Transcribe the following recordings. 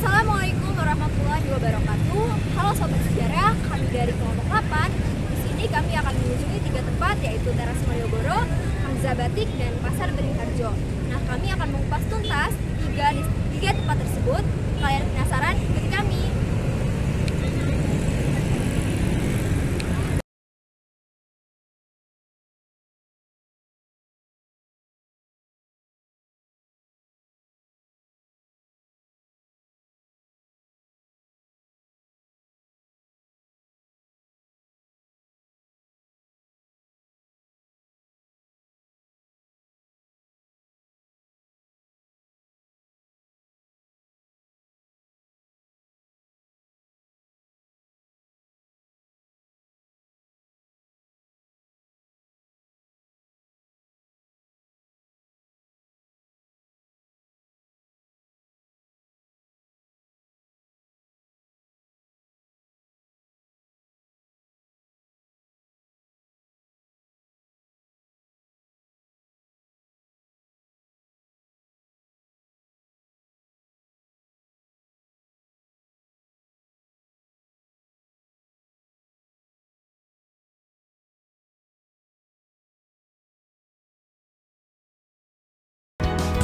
Assalamualaikum warahmatullahi wabarakatuh. Halo Sobat Sejarah, kami dari kelompok 8. Di sini kami akan mengunjungi 3 tempat, yaitu Teras Malioboro, Hamzah Batik, dan Pasar Beringharjo. Nah, kami akan mengupas tuntas tiga tempat tersebut. Kalian penasaran? Ikuti kami.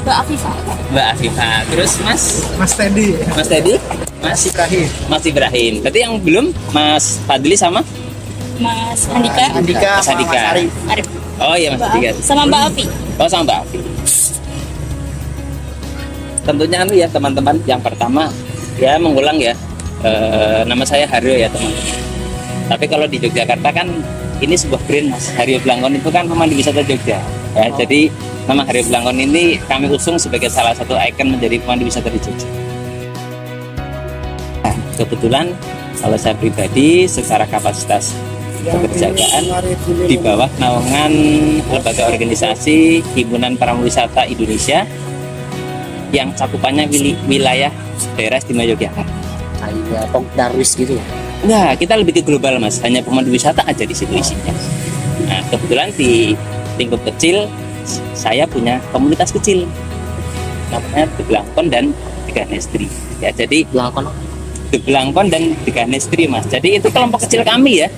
Mbak Afifah. Mbak Afifah. Terus Mas Teddy. Mas Teddy, Mas Ibrahim. Mas Ibrahim. Berarti yang belum Mas Fadli sama Mas Andika. Andika Mas sama Andika. Mas Arif. Arif. Oh iya Mas Andika. Sama Mbak Afi. Oh sama Mbak Afi. Tentunya ya teman-teman, yang pertama ya mengulang ya. Nama saya Haryo ya teman-teman. Tapi kalau di Yogyakarta kan ini sebuah brand Mas. Haryo Blangkon itu kan pemandu wisata Jogja. Ya, jadi nama Haryo Blangkon ini kami usung sebagai salah satu ikon menjadi pemandu wisata di Jogja. Nah, kebetulan kalau saya pribadi secara kapasitas pekerjaan di bawah naungan lembaga organisasi Himpunan Pariwisata Indonesia yang cakupannya wilayah daerah istimewa Yogyakarta. Kayak Darwis gitu. Nah, kita lebih ke global Mas, hanya pemandu wisata aja di situ isinya. Nah, kebetulan di lingkup kecil saya punya komunitas kecil namanya The Blangkon dan The Ganestri. Ya, jadi The Blangkon dan The Ganestri Mas. Jadi itu kelompok kecil kami ya.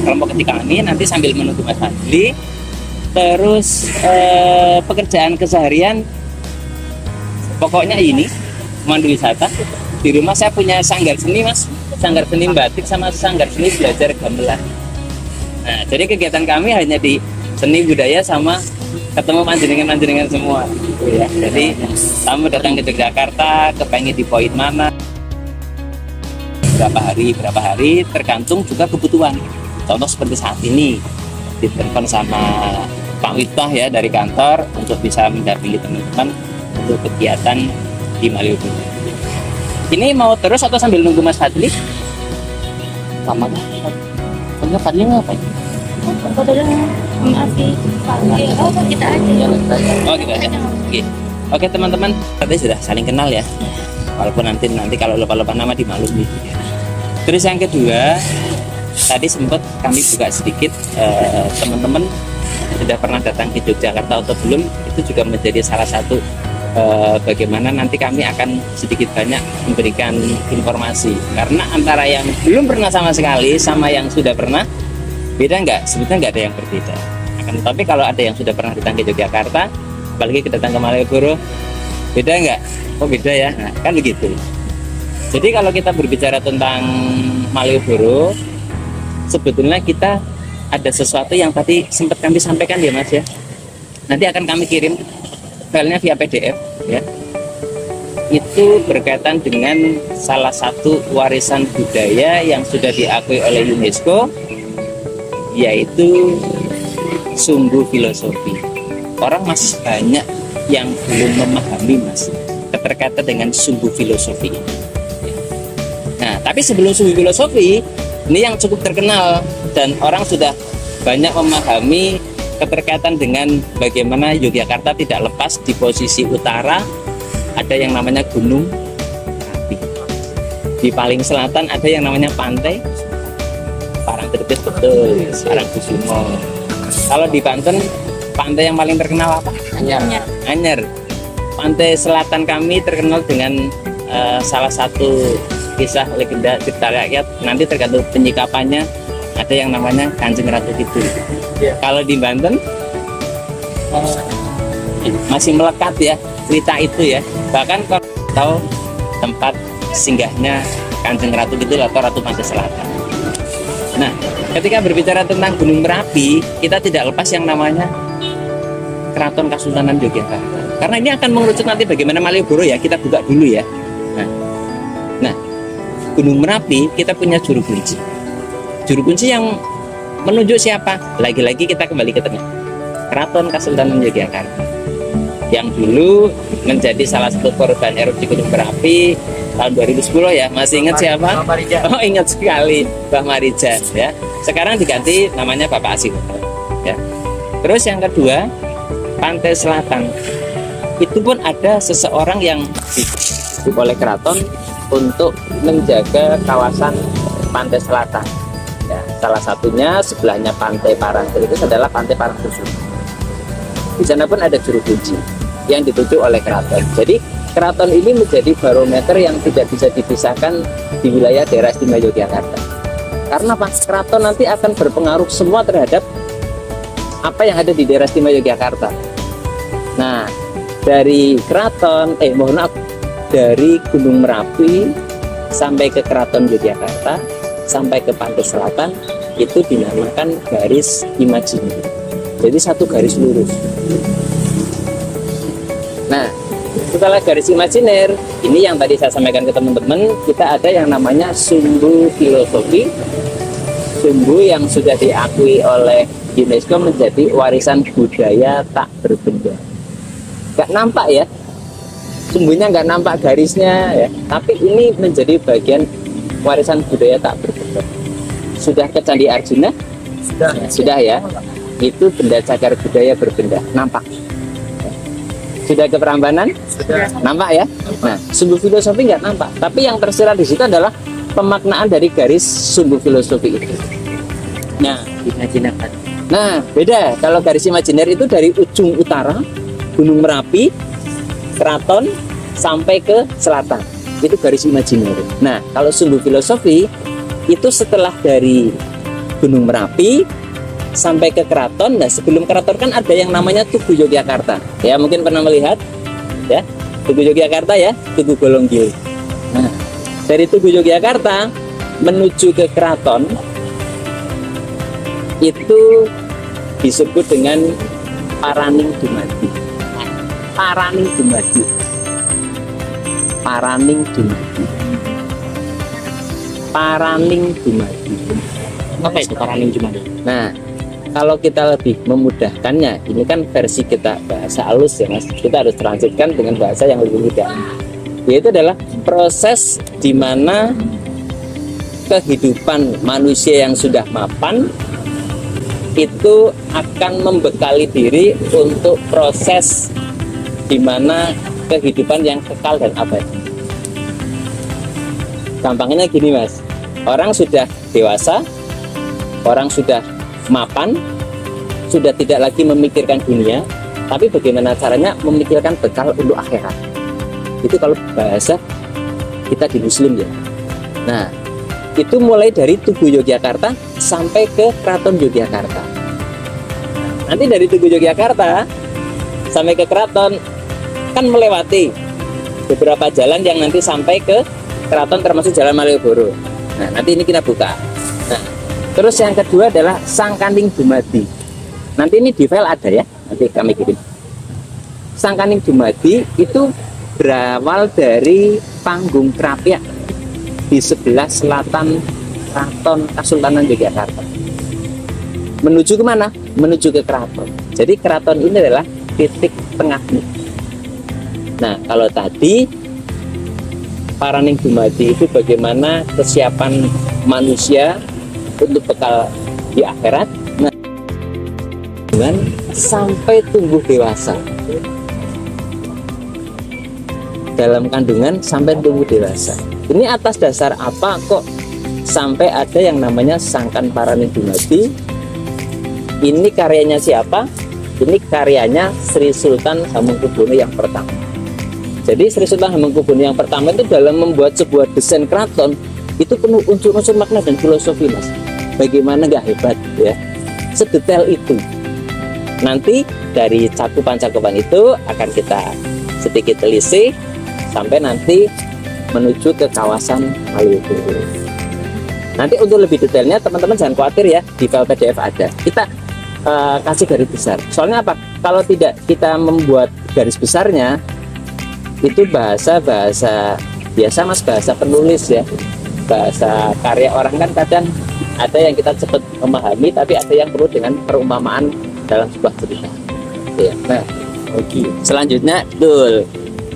Kelompok kecil kami nanti sambil menunggu Mas Fadli. Terus pekerjaan keseharian pokoknya ini pemandu wisata. Di rumah saya punya sanggar seni Mas, sanggar seni batik sama sanggar seni belajar gamelan. Nah, jadi kegiatan kami hanya di seni budaya sama ketemu panjenengan semua. Ya, jadi kamu datang ke Yogyakarta, kepengen di poin mana, berapa hari tergantung juga kebutuhan. Contoh seperti saat ini ditelepon sama Pak Wittah ya dari kantor untuk bisa mendampingi teman-teman untuk kegiatan di Malioboro. Ini mau terus atau sambil nunggu Mas Fadli? Sama kan? Enggak Fadli ngapain? Aku udah Afi. Oh, kita aja. Oh gitu aja. Oke teman-teman, tadi sudah saling kenal ya. Walaupun nanti kalau lupa-lupa nama dimaklumi. Terus yang kedua, tadi sempat kami buka sedikit teman-teman sudah pernah datang ke Yogyakarta atau belum, itu juga menjadi salah satu bagaimana nanti kami akan sedikit banyak memberikan informasi. Karena antara yang belum pernah sama sekali sama yang sudah pernah, beda nggak? Sebetulnya nggak ada yang berbeda. Akan tetapi kalau ada yang sudah pernah datang ke Yogyakarta, apalagi kita datang ke Malioboro, beda nggak? Oh beda ya, nah, kan begitu. Jadi kalau kita berbicara tentang Malioboro, sebetulnya kita ada sesuatu yang tadi sempat kami sampaikan ya Mas ya. Nanti akan kami kirim filenya via PDF ya. Itu berkaitan dengan salah satu warisan budaya yang sudah diakui oleh UNESCO, yaitu sumbu filosofi. Orang masih banyak yang belum memahami Mas keterkaitan dengan sumbu filosofi ini. Nah, tapi sebelum sumbu filosofi ini yang cukup terkenal dan orang sudah banyak memahami keterkaitan dengan bagaimana Yogyakarta tidak lepas di posisi utara ada yang namanya Gunung Merapi. Di paling selatan ada yang namanya pantai Parangtritis, betul, Parangkusumo. Kalau di Banten pantai yang paling terkenal apa? Anyar. Anyer. Pantai selatan kami terkenal dengan salah satu kisah legenda cerita rakyat, nanti tergantung penyikapannya, ada yang namanya Kanjeng Ratu Kidul. Kalau di Banten masih melekat ya cerita itu ya. Bahkan kalau tahu tempat singgahnya Kanjeng Ratu Kidul atau Ratu Pantai Selatan. Nah, ketika berbicara tentang Gunung Merapi, kita tidak lepas yang namanya Keraton Kasultanan Yogyakarta. Karena ini akan mengerucut nanti bagaimana Malioboro ya. Kita buka dulu ya. Nah, Gunung Merapi kita punya juru kunci. Juru kunci yang menunjuk siapa? Lagi-lagi kita kembali ke tengah. Keraton Kasultanan Yogyakarta. Yang dulu menjadi salah satu korban erupsi Gunung Merapi tahun 2010 ya. Masih ingat siapa? Oh, ingat sekali, Mbah Marijan ya. Sekarang diganti namanya Bapak Asih ya. Terus yang kedua, Pantai Selatan. Itu pun ada seseorang yang dibentuk oleh keraton untuk menjaga kawasan Pantai Selatan. Ya, salah satunya sebelahnya Pantai Parangtritis itu adalah Pantai Parangtritis. Di sana pun ada juru kunci yang ditunjuk oleh keraton. Jadi keraton ini menjadi barometer yang tidak bisa dipisahkan di wilayah daerah istimewa Yogyakarta. Karena Pak, keraton nanti akan berpengaruh semua terhadap apa yang ada di daerah istimewa Yogyakarta. Nah, dari keraton, dari Gunung Merapi sampai ke Keraton Yogyakarta, sampai ke Pantai Selatan, itu dinamakan garis imajiner. Jadi satu garis lurus. Nah, setelah garis imajiner, ini yang tadi saya sampaikan ke teman-teman, kita ada yang namanya sumbu filosofi. Sumbu yang sudah diakui oleh UNESCO menjadi warisan budaya tak berbenda. Nggak nampak ya, sumbunya nggak nampak garisnya ya, tapi ini menjadi bagian warisan budaya tak berbenda. Sudah ke Candi Arjuna? Sudah ya. Itu benda cagar budaya berbenda, nampak. Sudah ke Prambanan? Sudah. Nampak ya? Nah, sumbu filosofi nggak nampak, tapi yang tersirat di situ adalah pemaknaan dari garis sumbu filosofi itu. Nah, imajiner. Nah, beda. Kalau garis imajiner itu dari ujung utara Gunung Merapi, keraton sampai ke selatan. Itu garis imajiner. Nah, kalau sumbu filosofi itu setelah dari Gunung Merapi sampai ke keraton. Nah, sebelum keraton kan ada yang namanya Tugu Yogyakarta. Ya, mungkin pernah melihat ya, Tugu Yogyakarta ya, Tugu Golonggil. Nah, dari Tugu Yogyakarta menuju ke keraton itu disebut dengan Paraning Dumadi. Paraning Dumadi. Paraning Dumadi. Paraning Dumadi. Apa itu Paraning Dumadi? Nah, kalau kita lebih memudahkannya, ini kan versi kita bahasa halus ya Mas. Kita harus transitkan dengan bahasa yang lebih mudah. Yaitu adalah proses di mana kehidupan manusia yang sudah mapan itu akan membekali diri untuk proses di mana kehidupan yang kekal dan abadi. Gampangnya gini Mas, orang sudah dewasa, orang sudah mapan, sudah tidak lagi memikirkan dunia, tapi bagaimana caranya memikirkan bekal untuk akhirat. Itu kalau bahasa kita di Muslim ya. Nah, itu mulai dari Tugu Yogyakarta sampai ke Keraton Yogyakarta. Nanti dari Tugu Yogyakarta sampai ke keraton kan melewati beberapa jalan yang nanti sampai ke keraton, termasuk Jalan Malioboro. Nah, nanti ini kita buka. Nah, terus yang kedua adalah Sangkaning Dumadi. Nanti ini di file ada ya, nanti kami kirim. Sangkaning Dumadi itu berawal dari panggung Krapyak di sebelah selatan Keraton Kasultanan Yogyakarta. Menuju ke mana? Menuju ke keraton. Jadi keraton ini adalah titik tengahnya. Nah, kalau tadi Paraning Dumadi itu bagaimana kesiapan manusia untuk bekal di akhirat. Nah, dengan sampai tumbuh dewasa. Dalam kandungan sampai tumbuh dewasa. Ini atas dasar apa kok sampai ada yang namanya Sangkan Paraning Dumadi? Ini karyanya siapa? Ini karyanya Sri Sultan Hamengkubuwono yang pertama. Jadi Sri Sultan Hamengkubuwono yang pertama itu dalam membuat sebuah desain keraton itu penuh unsur-unsur makna dan filosofi, Mas. Bagaimana nggak hebat ya, sedetail itu. Nanti dari cakupan-cakupan itu akan kita sedikit telisik sampai nanti menuju ke kawasan Malioboro. Nanti untuk lebih detailnya teman-teman jangan khawatir ya, di file PDF ada. Kita kasih garis besar. Soalnya apa? Kalau tidak kita membuat garis besarnya, itu bahasa biasa, Mas, bahasa penulis ya, bahasa karya orang kan kadang ada yang kita cepat memahami, tapi ada yang perlu dengan perumpamaan dalam sebuah cerita. Ya. Nah,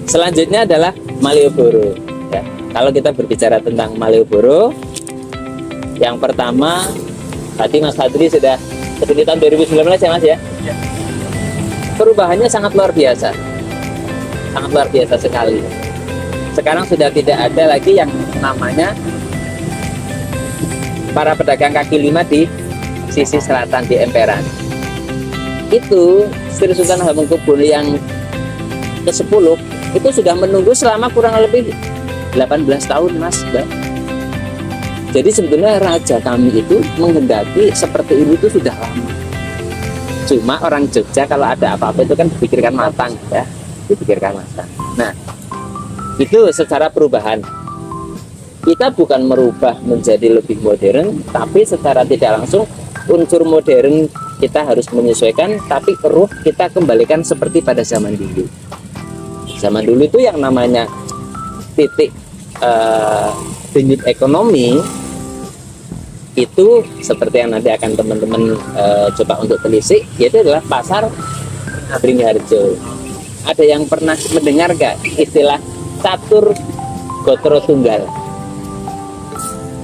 selanjutnya adalah Malioboro. Ya. Kalau kita berbicara tentang Malioboro, yang pertama tadi Mas Fadri sudah seperti tahun 2019 ya, Mas ya. Perubahannya sangat luar biasa sekali. Sekarang sudah tidak ada lagi yang namanya para pedagang kaki lima di sisi selatan di emperan. Itu Sri Sultan Hamengkubuwono yang ke-10 itu sudah menunggu selama kurang lebih 18 tahun, Mas, Mbak. Jadi sebetulnya raja kami itu menghendaki seperti ini itu sudah lama. Cuma orang Jogja kalau ada apa-apa itu kan dipikirkan matang ya, dipikirkan matang. Nah, itu secara perubahan. Kita bukan merubah menjadi lebih modern, tapi secara tidak langsung unsur modern kita harus menyesuaikan, tapi ruh kita kembalikan seperti pada zaman dulu. Zaman dulu itu yang namanya titik denyut ekonomi itu seperti yang nanti akan teman-teman coba untuk telisik, yaitu adalah pasar Beringharjo. Ada yang pernah mendengar gak istilah catur gotro tunggal?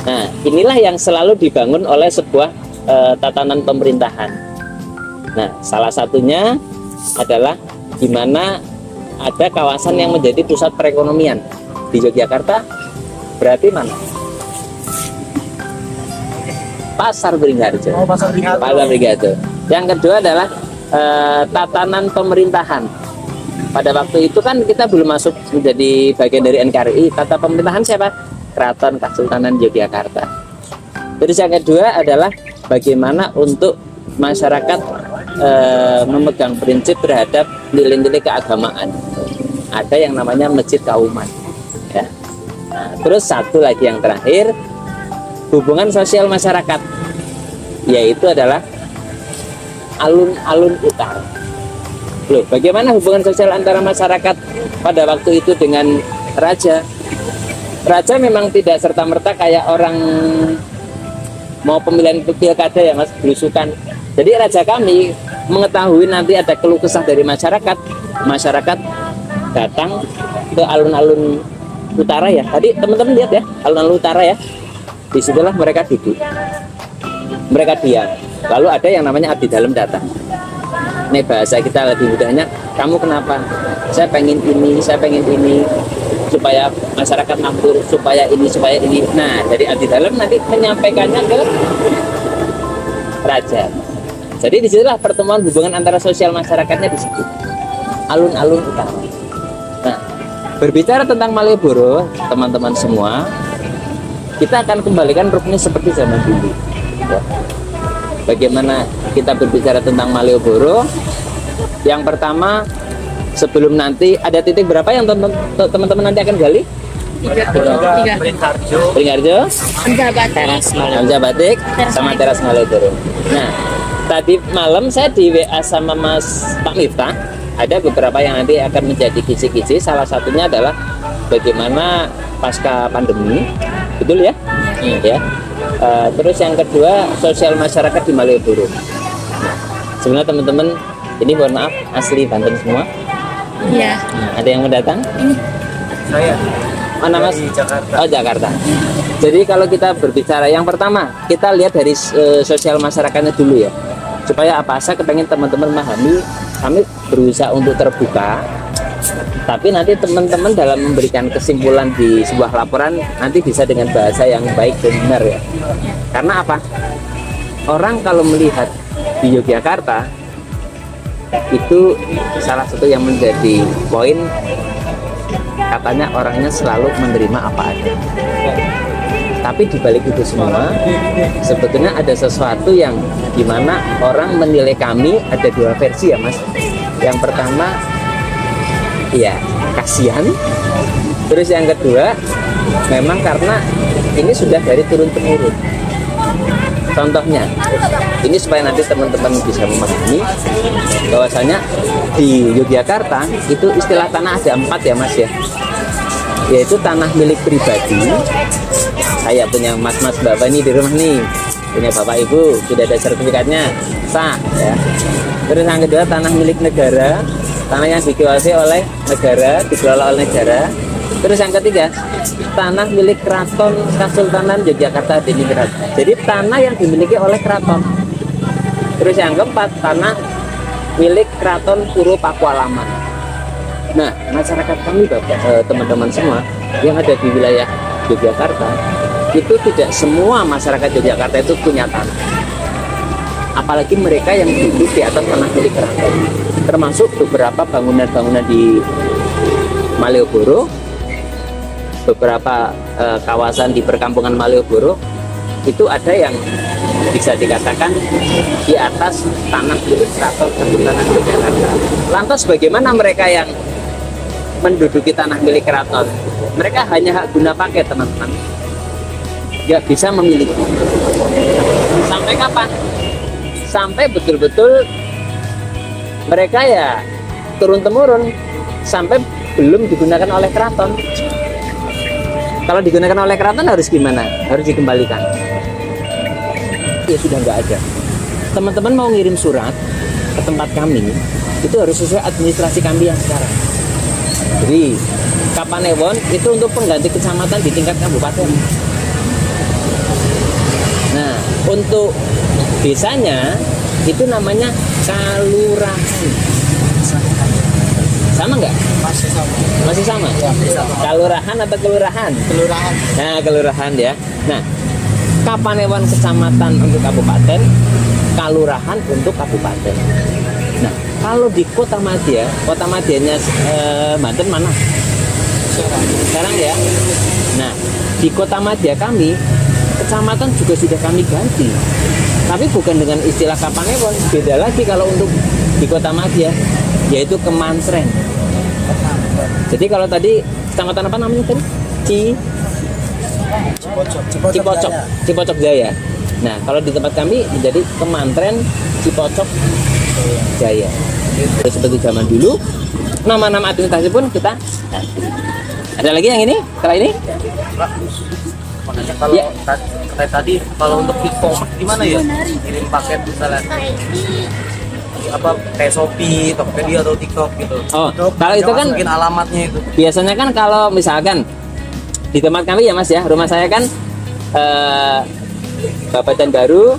Nah, inilah yang selalu dibangun oleh sebuah tatanan pemerintahan. Nah, salah satunya adalah di mana ada kawasan yang menjadi pusat perekonomian di Yogyakarta. Berarti mana? Pasar Beringharjo. Oh, Pasar Beringharjo. Pasar Beringharjo. Yang kedua adalah tatanan pemerintahan. Pada waktu itu kan kita belum masuk menjadi bagian dari NKRI. Tata pemerintahan siapa? Keraton Kasultanan Yogyakarta. Terus yang kedua adalah bagaimana untuk masyarakat memegang prinsip terhadap nilai-nilai keagamaan. Ada yang namanya Masjid Kauman. Ya. Nah, terus satu lagi yang terakhir, hubungan sosial masyarakat, yaitu adalah alun-alun utara. Loh, bagaimana hubungan sosial antara masyarakat pada waktu itu dengan raja? Raja memang tidak serta-merta kayak orang mau pemilihan pilkada ya, Mas, belusukan. Jadi raja kami mengetahui nanti ada keluh kesah dari masyarakat datang ke alun-alun utara ya. Tadi teman-teman lihat ya, alun-alun utara ya. Disitulah mereka duduk, mereka diam. Lalu ada yang namanya abdi dalam datang. Ini bahasa kita lebih mudahnya, kamu kenapa? Saya pengen ini, supaya masyarakat makmur, supaya ini. Nah, dari abdi dalam nanti menyampaikannya ke raja. Jadi disitulah pertemuan hubungan antara sosial masyarakatnya di situ. Alun-alun utara. Nah, berbicara tentang Malioboro, teman-teman semua, kita akan kembalikan ruknya seperti zaman dulu. Ya. Bagaimana kita berbicara tentang Malioboro? Yang pertama, sebelum nanti ada titik berapa yang teman-teman nanti akan gali? 3. Beringharjo, Hamzah Batik, sama teras Malioboro. Nah, tadi malam saya di WA sama Mas Pak Miftah, ada beberapa yang nanti akan menjadi kisi-kisi. Salah satunya adalah bagaimana pasca pandemi, betul ya? Ya. Terus yang kedua, sosial masyarakat di Malioboro. Sebenarnya teman-teman, ini mohon maaf, asli Banten semua. Iya. Nah, ada yang mau datang? Saya Mana Mas? di Jakarta. Oh, Jakarta. Jadi kalau kita berbicara, yang pertama kita lihat dari sosial masyarakatnya dulu ya, supaya apa? Saya kepengen teman-teman memahami, kami berusaha untuk terbuka, tapi nanti teman-teman dalam memberikan kesimpulan di sebuah laporan nanti bisa dengan bahasa yang baik dan benar ya. Karena apa? Orang kalau melihat di Yogyakarta itu salah satu yang menjadi poin katanya orangnya selalu menerima apa ada. Tapi di balik itu semua, sebetulnya ada sesuatu yang dimana orang menilai kami ada dua versi ya Mas. Yang pertama, ya kasihan. Terus yang kedua, memang karena ini sudah dari turun temurun. Contohnya, ini supaya nanti teman-teman bisa memahami bahwasanya di Yogyakarta itu istilah tanah ada 4 ya Mas ya, yaitu tanah milik pribadi. Saya punya mas-mas bapak ini di rumah nih, punya bapak ibu, sudah ada sertifikatnya, sah ya. Terus yang kedua tanah milik negara, tanah yang dikuasai oleh negara, dikelola oleh negara. Terus yang ketiga, tanah milik Keraton Kasultanan Yogyakarta Hadiningrat. Jadi tanah yang dimiliki oleh keraton. Terus yang keempat, tanah milik Keraton Puro Pakualaman. Nah, masyarakat kami Bapak, teman-teman semua yang ada di wilayah Yogyakarta, itu tidak semua masyarakat Yogyakarta itu punya tanah. Apalagi mereka yang hidup di atas tanah milik keraton. Termasuk beberapa bangunan-bangunan di Malioboro, beberapa kawasan di perkampungan Malioboro itu ada yang bisa dikatakan di atas tanah milik Keraton Kasultanan Yogyakarta. Lantas bagaimana mereka yang menduduki tanah milik keraton? Mereka hanya hak guna pakai teman-teman, nggak bisa memiliki. Sampai kapan? Sampai betul-betul mereka ya turun temurun sampai belum digunakan oleh keraton. Kalau digunakan oleh keraton harus gimana? Harus dikembalikan. Ya sudah nggak ada. Teman-teman mau ngirim surat ke tempat kami, itu harus sesuai administrasi kami yang sekarang. Jadi Kapanewon itu untuk pengganti kecamatan di tingkat kabupaten. Nah, untuk desanya itu namanya kalurahan. Sama nggak? Masih sama. Masih sama? Ya, sama. Kalurahan atau kelurahan? Kelurahan. Nah, kelurahan ya. Nah, Kapanewon kecamatan untuk kabupaten, kalurahan untuk kabupaten. Nah, kalau di Kota Madianya Banten mana? Sekarang ya. Nah, di Kota Madya kami, kecamatan juga sudah kami ganti. Tapi bukan dengan istilah Kapanewon, beda lagi kalau untuk di Kota Madya, yaitu Kemantren. Jadi kalau tadi kecamatan apa namanya tadi? Cipocok Jaya. Nah, kalau di tempat kami menjadi Kemantren Cipocok Jaya. Jadi seperti zaman dulu, nama-nama administrasi pun kita. Ada lagi yang ini? Setelah ini? Kalau Ya. tadi kalau untuk e-commerce gimana ya? Kirim paket misalnya apa kayak Shopee, Tokopedia atau TikTok gitu. Oh, kalau itu kan mungkin alamatnya itu. biasanya kan kalau misalkan di tempat kami ya Mas ya, rumah saya kan Babadan Baru,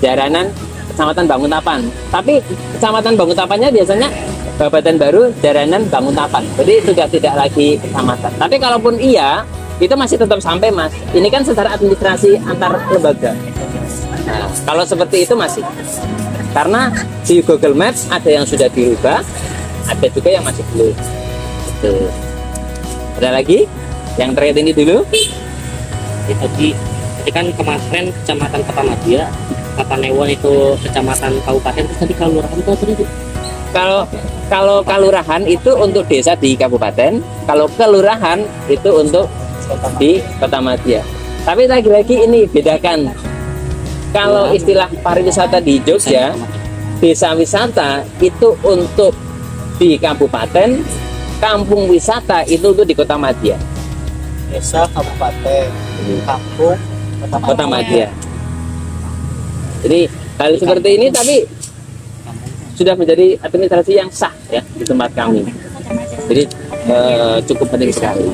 Jaranan, Kecamatan Banguntapan. Tapi Kecamatan Banguntapannya biasanya Babadan Baru, Jaranan, Banguntapan. Jadi sudah tidak lagi kecamatan. Tapi kalaupun iya, itu masih tetap sampai Mas. Ini kan secara administrasi antar lembaga. Nah, kalau seperti itu masih. Karena di Google Maps ada yang sudah dirubah, ada juga yang masih belum. Gitu. Ada lagi? Yang terkait ini dulu. Ya, tadi kan kemarin kecamatan Kota Madya, Kapanewon itu kecamatan kabupaten, terus tadi kelurahan itu apa itu? Kalau kalurahan itu untuk desa di kabupaten, kalau kelurahan itu untuk di Kota Madya. Tapi lagi-lagi ini bedakan. Kalau istilah pariwisata di Jogja, desa wisata itu untuk di kabupaten, kampung wisata itu untuk di Kota Madya. Desa, kabupaten, kampung, Kota Madya. Jadi hal seperti ini tapi sudah menjadi administrasi yang sah ya di tempat kami. Jadi cukup penting sekali.